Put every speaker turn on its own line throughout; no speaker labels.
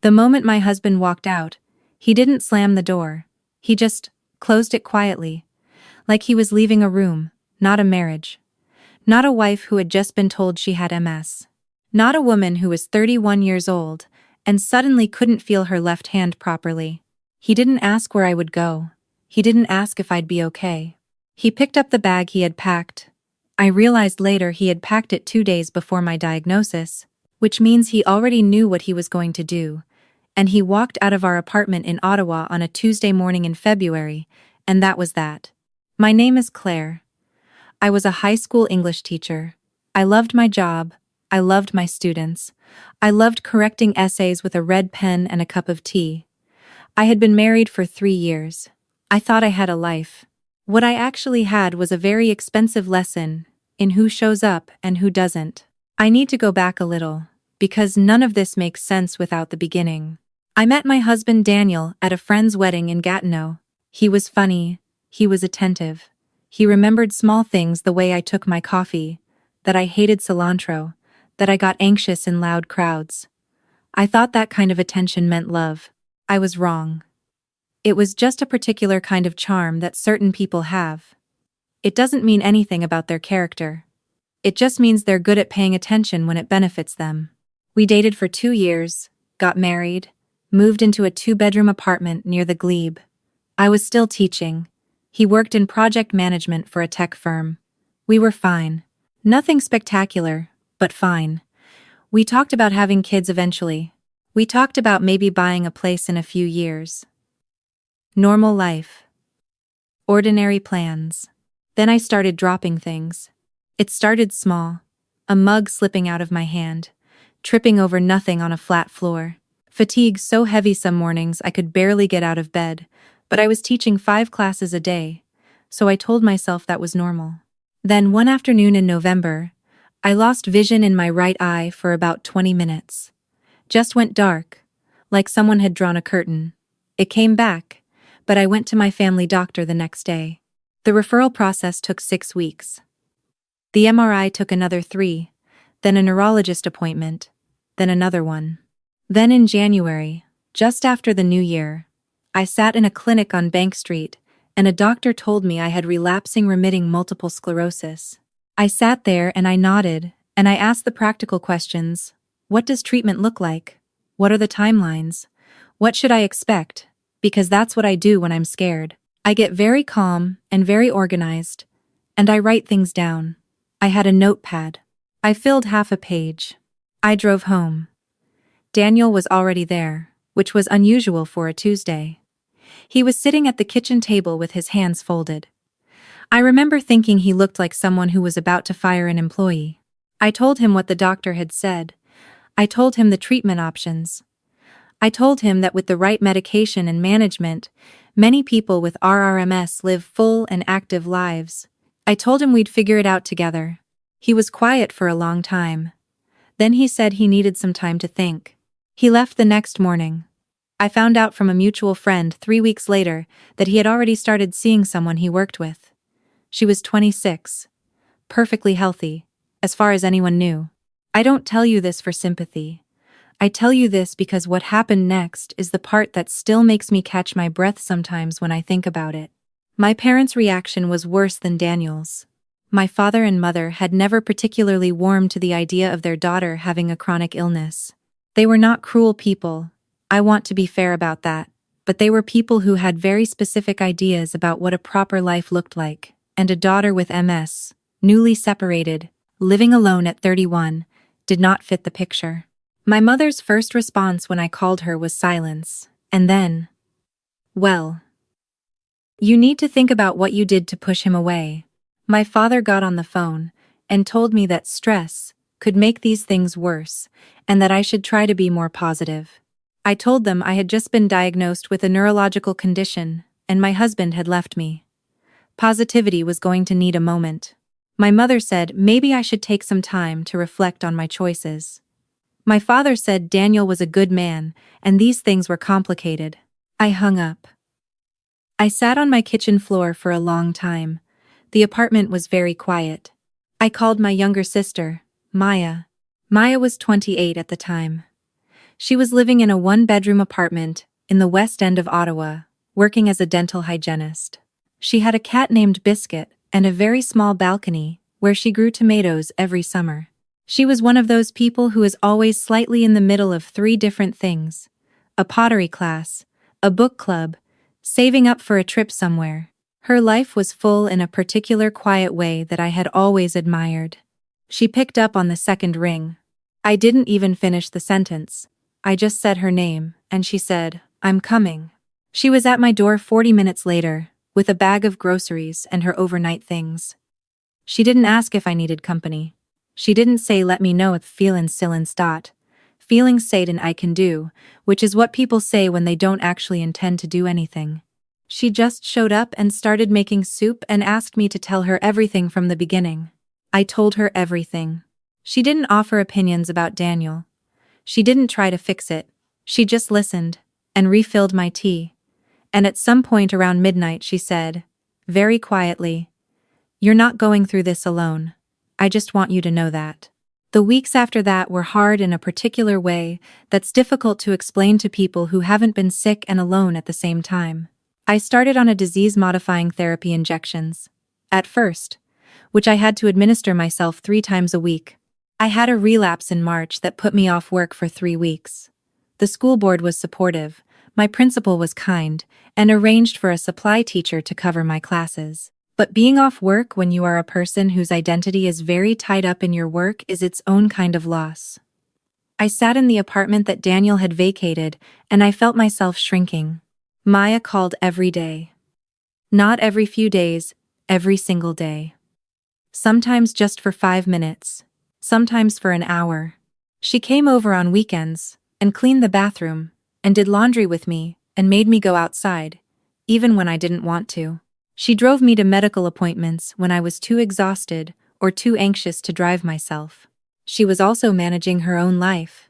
The moment my husband walked out, he didn't slam the door. He just closed it quietly, like he was leaving a room, not a marriage. Not a wife who had just been told she had MS. Not a woman who was 31 years old and suddenly couldn't feel her left hand properly. He didn't ask where I would go. He didn't ask if I'd be okay. He picked up the bag he had packed. I realized later he had packed it 2 days before my diagnosis, which means he already knew what he was going to do, and he walked out of our apartment in Ottawa on a Tuesday morning in February, and that was that. My name is Claire. I was a high school English teacher. I loved my job. I loved my students. I loved correcting essays with a red pen and a cup of tea. I had been married for 3 years. I thought I had a life. What I actually had was a very expensive lesson in who shows up and who doesn't. I need to go back a little, because none of this makes sense without the beginning. I met my husband Daniel at a friend's wedding in Gatineau. He was funny. He was attentive. He remembered small things, the way I took my coffee, that I hated cilantro, that I got anxious in loud crowds. I thought that kind of attention meant love. I was wrong. It was just a particular kind of charm that certain people have. It doesn't mean anything about their character. It just means they're good at paying attention when it benefits them. We dated for 2 years, got married, moved into a 2-bedroom apartment near the Glebe. I was still teaching. He worked in project management for a tech firm. We were fine. Nothing spectacular, but fine. We talked about having kids eventually. We talked about maybe buying a place in a few years. Normal life. Ordinary plans. Then I started dropping things. It started small. A mug slipping out of my hand. Tripping over nothing on a flat floor. Fatigue so heavy some mornings I could barely get out of bed, but I was teaching 5 classes a day, so I told myself that was normal. Then one afternoon in November, I lost vision in my right eye for about 20 minutes. Just went dark, like someone had drawn a curtain. It came back, but I went to my family doctor the next day. The referral process took 6 weeks. The MRI took another 3, then a neurologist appointment, then another one. Then in January, just after the new year, I sat in a clinic on Bank Street, and a doctor told me I had relapsing remitting multiple sclerosis. I sat there and I nodded, and I asked the practical questions. What does treatment look like? What are the timelines? What should I expect? Because that's what I do when I'm scared. I get very calm and very organized, and I write things down. I had a notepad. I filled half a page. I drove home. Daniel was already there, which was unusual for a Tuesday. He was sitting at the kitchen table with his hands folded. I remember thinking he looked like someone who was about to fire an employee. I told him what the doctor had said. I told him the treatment options. I told him that with the right medication and management, many people with RRMS live full and active lives. I told him we'd figure it out together. He was quiet for a long time. Then he said he needed some time to think. He left the next morning. I found out from a mutual friend 3 weeks later that he had already started seeing someone he worked with. She was 26. Perfectly healthy, as far as anyone knew. I don't tell you this for sympathy. I tell you this because what happened next is the part that still makes me catch my breath sometimes when I think about it. My parents' reaction was worse than Daniel's. My father and mother had never particularly warmed to the idea of their daughter having a chronic illness. They were not cruel people. I want to be fair about that. But they were people who had very specific ideas about what a proper life looked like, and a daughter with MS, newly separated, living alone at 31, did not fit the picture. My mother's first response when I called her was silence, and then, well, you need to think about what you did to push him away. My father got on the phone and told me that stress could make these things worse, and that I should try to be more positive. I told them I had just been diagnosed with a neurological condition, and my husband had left me. Positivity was going to need a moment. My mother said maybe I should take some time to reflect on my choices. My father said Daniel was a good man, and these things were complicated. I hung up. I sat on my kitchen floor for a long time. The apartment was very quiet. I called my younger sister, Maya. Maya was 28 at the time. She was living in a one-bedroom apartment in the West End of Ottawa, working as a dental hygienist. She had a cat named Biscuit and a very small balcony where she grew tomatoes every summer. She was one of those people who is always slightly in the middle of three different things: a pottery class, a book club, saving up for a trip somewhere. Her life was full in a particular quiet way that I had always admired. She picked up on the second ring. I didn't even finish the sentence. I just said her name, and she said, "I'm coming." She was at my door 40 minutes later, with a bag of groceries and her overnight things. She didn't ask if I needed company. She didn't say let me know if feelin' stillin' stot. Feeling Satan I can do, which is what people say when they don't actually intend to do anything. She just showed up and started making soup and asked me to tell her everything from the beginning. I told her everything. She didn't offer opinions about Daniel. She didn't try to fix it. She just listened and refilled my tea. And at some point around midnight she said, very quietly, "You're not going through this alone. I just want you to know that." The weeks after that were hard in a particular way that's difficult to explain to people who haven't been sick and alone at the same time. I started on a disease-modifying therapy injections. At first, which I had to administer myself 3 times a week. I had a relapse in March that put me off work for 3 weeks. The school board was supportive, my principal was kind, and arranged for a supply teacher to cover my classes. But being off work when you are a person whose identity is very tied up in your work is its own kind of loss. I sat in the apartment that Daniel had vacated, and I felt myself shrinking. Maya called every day. Not every few days, every single day. Sometimes just for 5 minutes, sometimes for an hour. She came over on weekends, and cleaned the bathroom, and did laundry with me, and made me go outside, even when I didn't want to. She drove me to medical appointments when I was too exhausted or too anxious to drive myself. She was also managing her own life.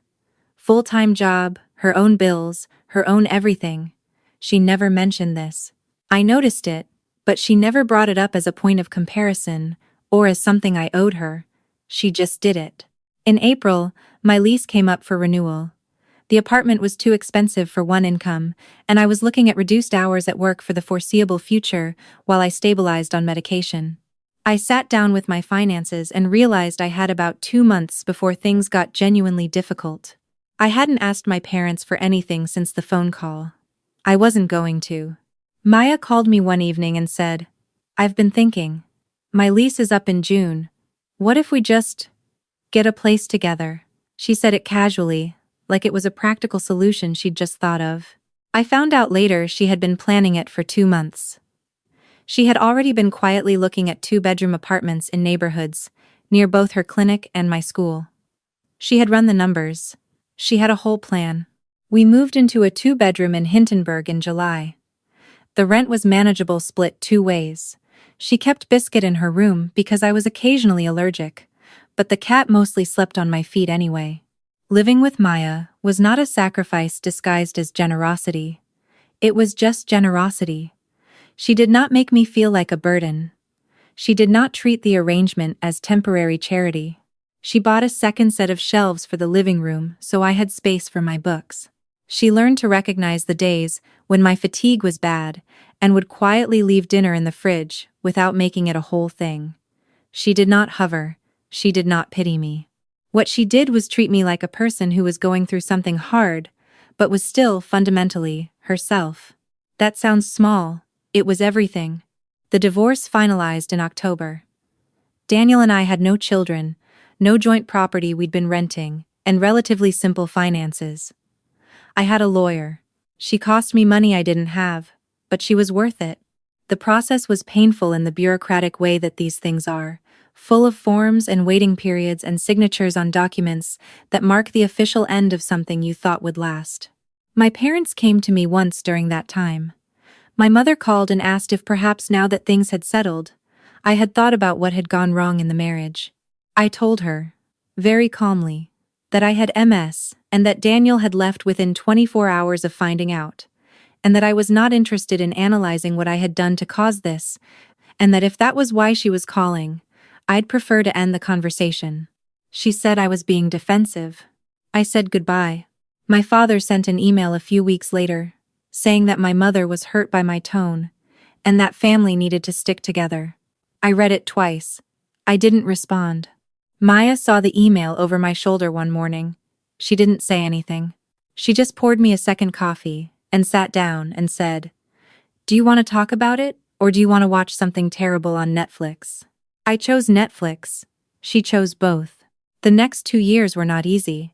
Full-time job, her own bills, her own everything. She never mentioned this. I noticed it, but she never brought it up as a point of comparison or as something I owed her. She just did it. In April, my lease came up for renewal. The apartment was too expensive for one income, and I was looking at reduced hours at work for the foreseeable future while I stabilized on medication. I sat down with my finances and realized I had about 2 months before things got genuinely difficult. I hadn't asked my parents for anything since the phone call. I wasn't going to. Maya called me one evening and said, "I've been thinking. My lease is up in June. What if we just get a place together?" She said it casually, like it was a practical solution she'd just thought of. I found out later she had been planning it for 2 months. She had already been quietly looking at 2-bedroom apartments in neighborhoods, near both her clinic and my school. She had run the numbers. She had a whole plan. We moved into a 2-bedroom in Hintonburg in July. The rent was manageable, split 2 ways. She kept Biscuit in her room because I was occasionally allergic, but the cat mostly slept on my feet anyway. Living with Maya was not a sacrifice disguised as generosity. It was just generosity. She did not make me feel like a burden. She did not treat the arrangement as temporary charity. She bought a second set of shelves for the living room so I had space for my books. She learned to recognize the days when my fatigue was bad and would quietly leave dinner in the fridge without making it a whole thing. She did not hover. She did not pity me. What she did was treat me like a person who was going through something hard, but was still, fundamentally, herself. That sounds small. It was everything. The divorce finalized in October. Daniel and I had no children, no joint property we'd been renting, and relatively simple finances. I had a lawyer. She cost me money I didn't have, but she was worth it. The process was painful in the bureaucratic way that these things are, full of forms and waiting periods and signatures on documents that mark the official end of something you thought would last. My parents came to me once during that time. My mother called and asked if perhaps now that things had settled, I had thought about what had gone wrong in the marriage. I told her, very calmly, that I had MS and that Daniel had left within 24 hours of finding out, and that I was not interested in analyzing what I had done to cause this, and that if that was why she was calling, I'd prefer to end the conversation. She said I was being defensive. I said goodbye. My father sent an email a few weeks later, saying that my mother was hurt by my tone, and that family needed to stick together. I read it twice. I didn't respond. Maya saw the email over my shoulder one morning. She didn't say anything. She just poured me a second coffee and sat down and said, "Do you want to talk about it, or do you want to watch something terrible on Netflix?" I chose Netflix. She chose both. The next 2 years were not easy,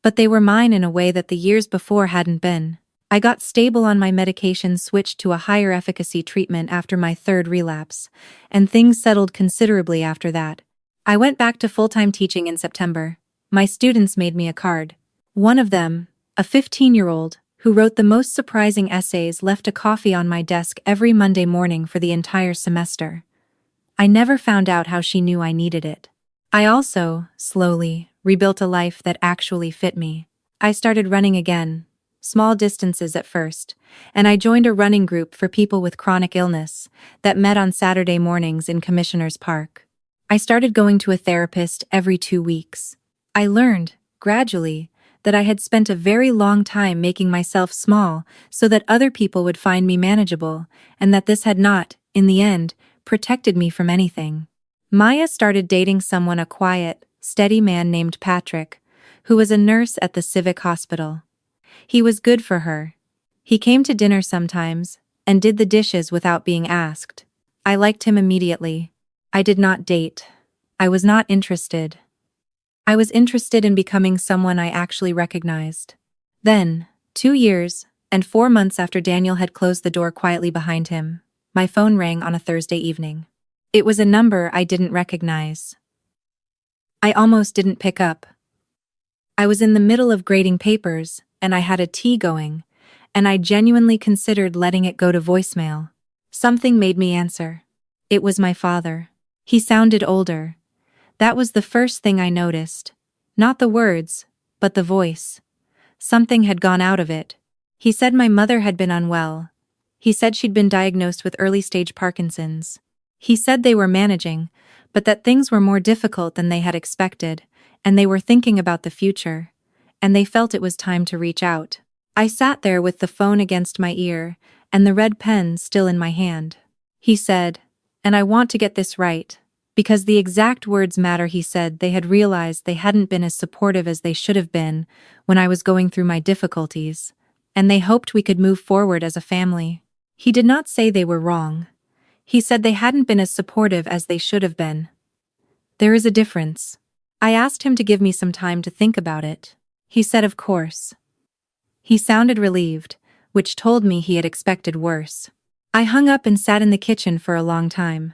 but they were mine in a way that the years before hadn't been. I got stable on my medication, switched to a higher efficacy treatment after my third relapse, and things settled considerably after that. I went back to full-time teaching in September. My students made me a card. One of them, a 15-year-old, who wrote the most surprising essays, left a coffee on my desk every Monday morning for the entire semester. I never found out how she knew I needed it. I also, slowly, rebuilt a life that actually fit me. I started running again, small distances at first, and I joined a running group for people with chronic illness that met on Saturday mornings in Commissioners Park. I started going to a therapist every 2 weeks. I learned, gradually, that I had spent a very long time making myself small so that other people would find me manageable, and that this had not, in the end, protected me from anything. Maya started dating someone, a quiet, steady man named Patrick, who was a nurse at the Civic Hospital. He was good for her. He came to dinner sometimes, and did the dishes without being asked. I liked him immediately. I did not date. I was not interested. I was interested in becoming someone I actually recognized. Then, 2 years and 4 months after Daniel had closed the door quietly behind him, my phone rang on a Thursday evening. It was a number I didn't recognize. I almost didn't pick up. I was in the middle of grading papers, and I had a tea going, and I genuinely considered letting it go to voicemail. Something made me answer. It was my father. He sounded older. That was the first thing I noticed. Not the words, but the voice. Something had gone out of it. He said my mother had been unwell. He said she'd been diagnosed with early-stage Parkinson's. He said they were managing, but that things were more difficult than they had expected, and they were thinking about the future, and they felt it was time to reach out. I sat there with the phone against my ear, and the red pen still in my hand. He said, and I want to get this right, because the exact words matter. He said they had realized they hadn't been as supportive as they should have been when I was going through my difficulties, and they hoped we could move forward as a family. He did not say they were wrong. He said they hadn't been as supportive as they should have been. There is a difference. I asked him to give me some time to think about it. He said of course. He sounded relieved, which told me he had expected worse. I hung up and sat in the kitchen for a long time.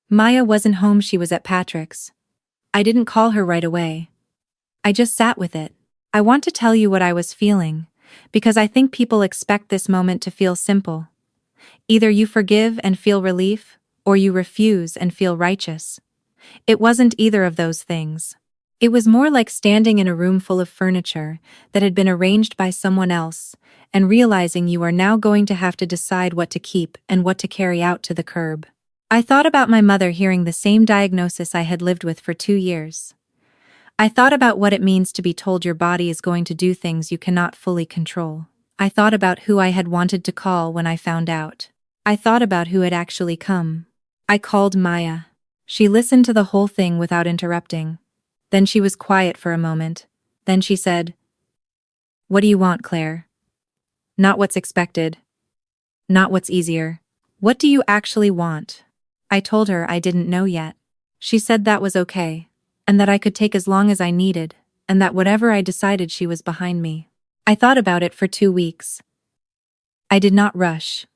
Maya wasn't home, she was at Patrick's. I didn't call her right away. I just sat with it. I want to tell you what I was feeling, because I think people expect this moment to feel simple. Either you forgive and feel relief, or you refuse and feel righteous. It wasn't either of those things. It was more like standing in a room full of furniture that had been arranged by someone else, and realizing you are now going to have to decide what to keep and what to carry out to the curb. I thought about my mother hearing the same diagnosis I had lived with for 2 years. I thought about what it means to be told your body is going to do things you cannot fully control. I thought about who I had wanted to call when I found out. I thought about who had actually come. I called Maya. She listened to the whole thing without interrupting. Then she was quiet for a moment. Then she said, "What do you want, Claire? Not what's expected. Not what's easier. What do you actually want?" I told her I didn't know yet. She said that was okay, and that I could take as long as I needed, and that whatever I decided, she was behind me. I thought about it for 2 weeks. I did not rush.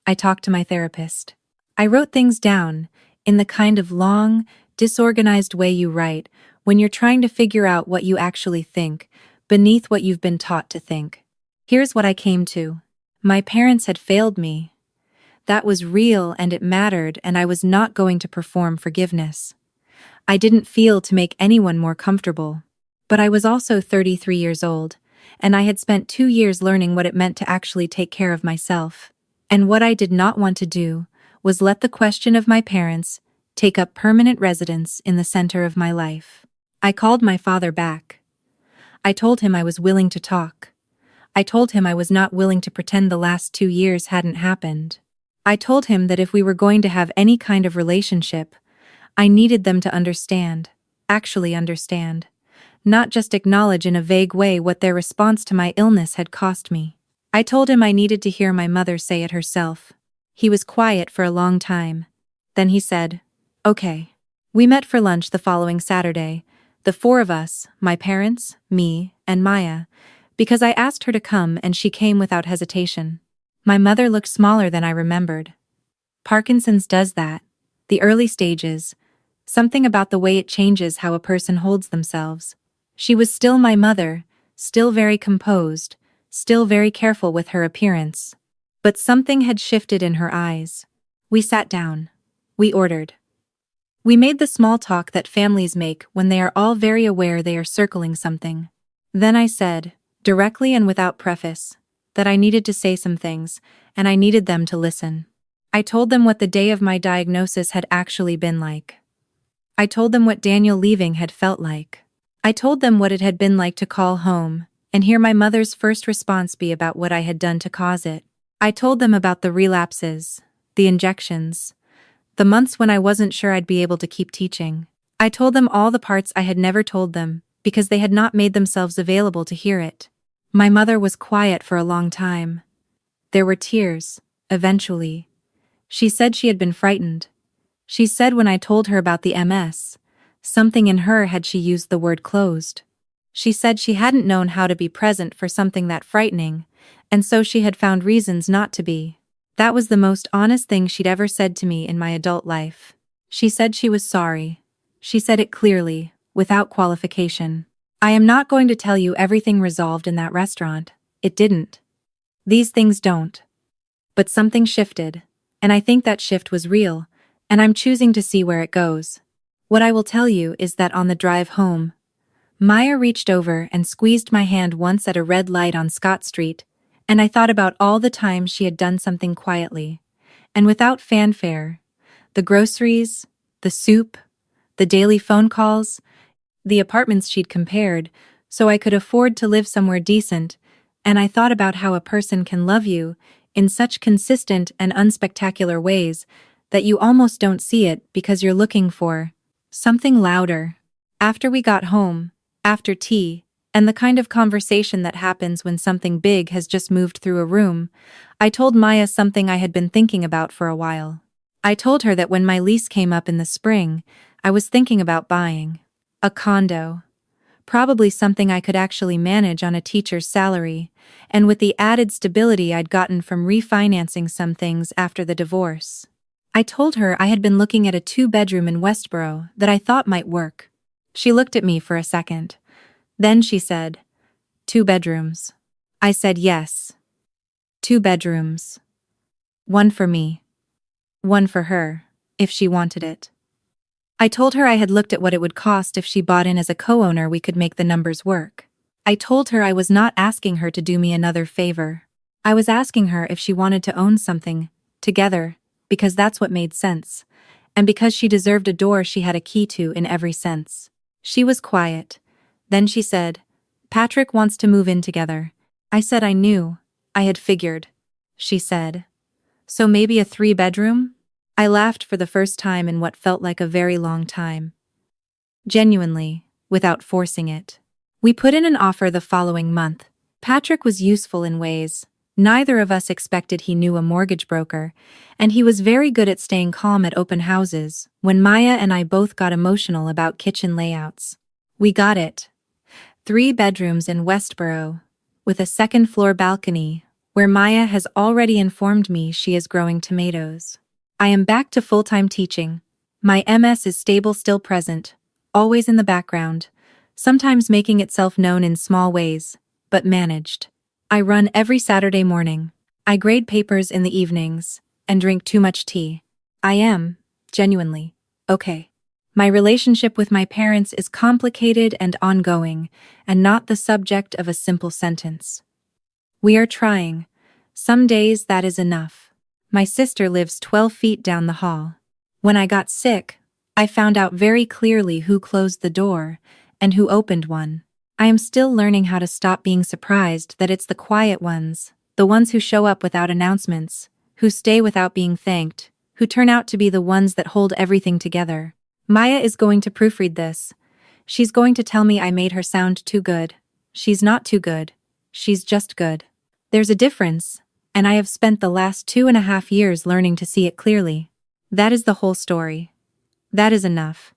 I talked to my therapist. I wrote things down, in the kind of long, disorganized way you write when you're trying to figure out what you actually think, beneath what you've been taught to think. Here's what I came to. My parents had failed me. That was real and it mattered, and I was not going to perform forgiveness. I didn't feel to make anyone more comfortable. But I was also 33 years old, and I had spent 2 years learning what it meant to actually take care of myself. And what I did not want to do was let the question of my parents take up permanent residence in the center of my life. I called my father back. I told him I was willing to talk. I told him I was not willing to pretend the last 2 years hadn't happened. I told him that if we were going to have any kind of relationship, I needed them to understand, actually understand, not just acknowledge in a vague way what their response to my illness had cost me. I told him I needed to hear my mother say it herself. He was quiet for a long time. Then he said, "Okay." We met for lunch the following Saturday, the four of us, my parents, me, and Maya, because I asked her to come and she came without hesitation. My mother looked smaller than I remembered. Parkinson's does that. The early stages. Something about the way it changes how a person holds themselves. She was still my mother, still very composed, still very careful with her appearance. But something had shifted in her eyes. We sat down. We ordered. We made the small talk that families make when they are all very aware they are circling something. Then I said, directly and without preface, that I needed to say some things, and I needed them to listen. I told them what the day of my diagnosis had actually been like. I told them what Daniel leaving had felt like. I told them what it had been like to call home, and hear my mother's first response be about what I had done to cause it. I told them about the relapses, the injections, the months when I wasn't sure I'd be able to keep teaching. I told them all the parts I had never told them, because they had not made themselves available to hear it. My mother was quiet for a long time. There were tears, eventually. She said she had been frightened. She said when I told her about the MS, something in her had she used the word closed. She said she hadn't known how to be present for something that frightening, and so she had found reasons not to be. That was the most honest thing she'd ever said to me in my adult life. She said she was sorry. She said it clearly, without qualification. I am not going to tell you everything resolved in that restaurant. It didn't. These things don't. But something shifted, and I think that shift was real, and I'm choosing to see where it goes. What I will tell you is that on the drive home, Maya reached over and squeezed my hand once at a red light on Scott Street, and I thought about all the times she had done something quietly, and without fanfare. The groceries, the soup, the daily phone calls, the apartments she'd compared, so I could afford to live somewhere decent, and I thought about how a person can love you in such consistent and unspectacular ways that you almost don't see it because you're looking for something louder. After we got home, after tea, and the kind of conversation that happens when something big has just moved through a room, I told Maya something I had been thinking about for a while. I told her that when my lease came up in the spring, I was thinking about buying a condo. Probably something I could actually manage on a teacher's salary, and with the added stability I'd gotten from refinancing some things after the divorce. I told her I had been looking at a 2-bedroom in Westboro that I thought might work. She looked at me for a second. Then she said, 2 bedrooms. I said yes. 2 bedrooms. One for me. One for her, if she wanted it. I told her I had looked at what it would cost if she bought in as a co-owner. We could make the numbers work. I told her I was not asking her to do me another favor. I was asking her if she wanted to own something, together, because that's what made sense, and because she deserved a door she had a key to in every sense. She was quiet. Then she said, "Patrick wants to move in together." I said I knew. I had figured. She said, "So maybe a 3-bedroom?" I laughed for the first time in what felt like a very long time. Genuinely, without forcing it. We put in an offer the following month. Patrick was useful in ways. Neither of us expected he knew a mortgage broker, and he was very good at staying calm at open houses when Maya and I both got emotional about kitchen layouts. We got it. 3 bedrooms in Westboro, with a 2nd-floor balcony, where Maya has already informed me she is growing tomatoes. I am back to full-time teaching. My MS is stable, still present, always in the background, sometimes making itself known in small ways, but managed. I run every Saturday morning. I grade papers in the evenings, and drink too much tea. I am, genuinely, okay. My relationship with my parents is complicated and ongoing, and not the subject of a simple sentence. We are trying. Some days that is enough. My sister lives 12 feet down the hall. When I got sick, I found out very clearly who closed the door and who opened one. I am still learning how to stop being surprised that it's the quiet ones, the ones who show up without announcements, who stay without being thanked, who turn out to be the ones that hold everything together. Maya is going to proofread this. She's going to tell me I made her sound too good. She's not too good. She's just good. There's a difference, and I have spent the last 2.5 years learning to see it clearly. That is the whole story. That is enough.